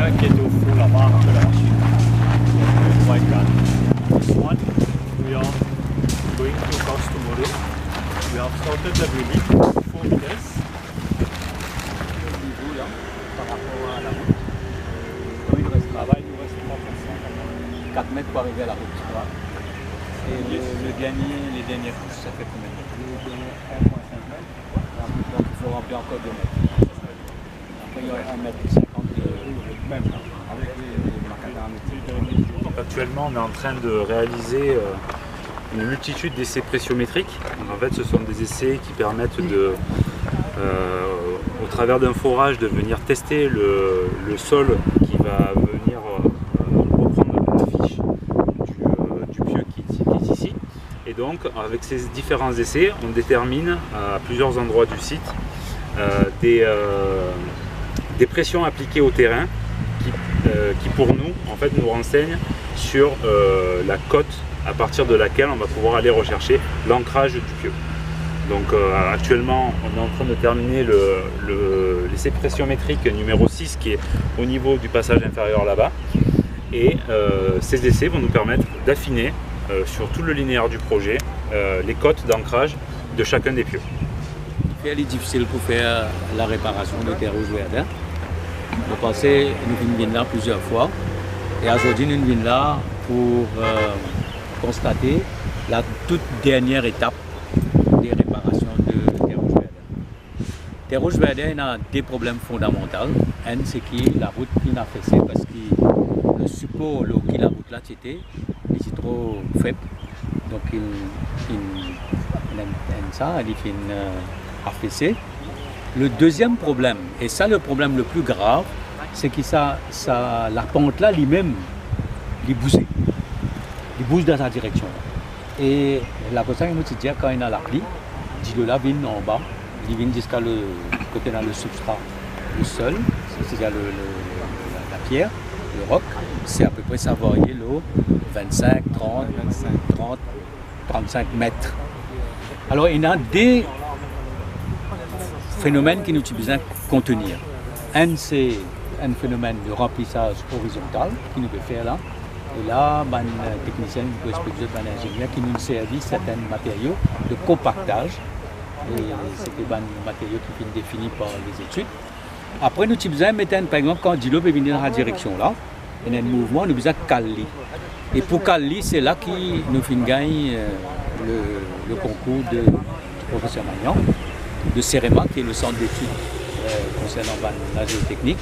quelqu'un qui était au fond là-bas de la machine. White gun. This one we are going to cast tomorrow. We have started the drilling 4 meters. Le niveau là, par rapport à la route. Comme il reste là-bas, il nous reste 4 mètres pour arriver à la route. Voilà. Et les dernières couches, ça fait combien de mètres? Les dernières 1,5 mètres. Donc il faut remplir encore 2 mètres. Après il y aura 1,50 m même avec les macadam. Actuellement, on est en train de réaliser une multitude d'essais pressiométriques. Donc, en fait, ce sont des essais qui permettent de, au travers d'un forage, de venir tester le sol qui va venir reprendre la fiche du pieu qui est ici. Et donc, avec ces différents essais, on détermine à plusieurs endroits du site des pressions appliquées au terrain qui pour nous, en fait, nous renseignent sur la cote à partir de laquelle on va pouvoir aller rechercher l'ancrage du pieu. Donc actuellement, on est en train de terminer l'essai pressiométrique numéro 6 qui est au niveau du passage inférieur là-bas. Et ces essais vont nous permettre d'affiner sur tout le linéaire du projet les cotes d'ancrage de chacun des pieux. C'est difficile pour faire la réparation de terre rouge verdin. Nous passons nous venons là plusieurs fois et aujourd'hui nous venons là pour constater la toute dernière étape des réparations de terre rouge verdin. Terre rouge verdin a des problèmes fondamentaux. Un, c'est que la route qui n'a fait ça parce que le support qui la route là c'était trop faible. Donc il fait une AFC. Le deuxième problème, et ça le problème le plus grave, c'est que la pente là lui-même, il bouge dans sa direction. Et la chose que nous disons quand il a la pluie, il de là vient en bas, il vient jusqu'à le côté dans le substrat, le sol, c'est-à-dire la pierre, le roc, c'est à peu près ça varier l'eau 25, 30, 35 mètres. Alors il y a des phénomènes qui nous besoin contenir. Un, c'est un phénomène de remplissage horizontal qui nous peut faire là. Et là, un technicien peut expliquer un ingénieur qui nous servit certains matériaux de compactage. Et c'est des matériaux qui sont définis par les études. Après, nous avons besoin de mettre, par exemple, quand Dilo peut venir dans la direction là, il y a un mouvement, nous avons besoin de caler. Et pour caler, c'est là que nous gagnons le concours du professeur Magnan, de CEREMA, qui est le centre d'études concernant la géotechnique.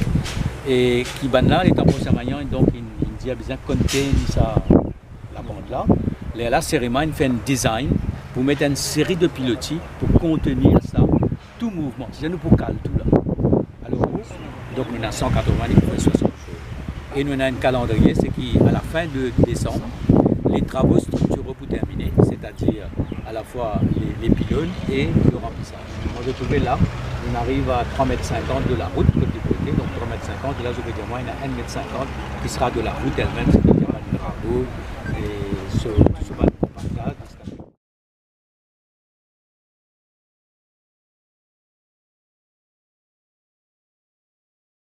Et qui là, les professeur Magnan, donc il dit qu'il a besoin de contenir la bande là. Et là, CEREMA, il fait un design pour mettre une série de pilotis pour contenir ça, tout mouvement. C'est nous pour caler tout là. Alors, donc nous avons 180 et 60 jours. Et nous avons un calendrier, c'est qu'à la fin de décembre, les travaux structuraux pour terminer, c'est-à-dire à la fois les pylônes et le remplissage. Moi je trouvais là, on arrive à 3,50 m de la route, côté côté, donc 3,50 m, et là je veux dire moi il y a 1,50 m qui sera de la route elle-même, c'est-à-dire le drapeau et ce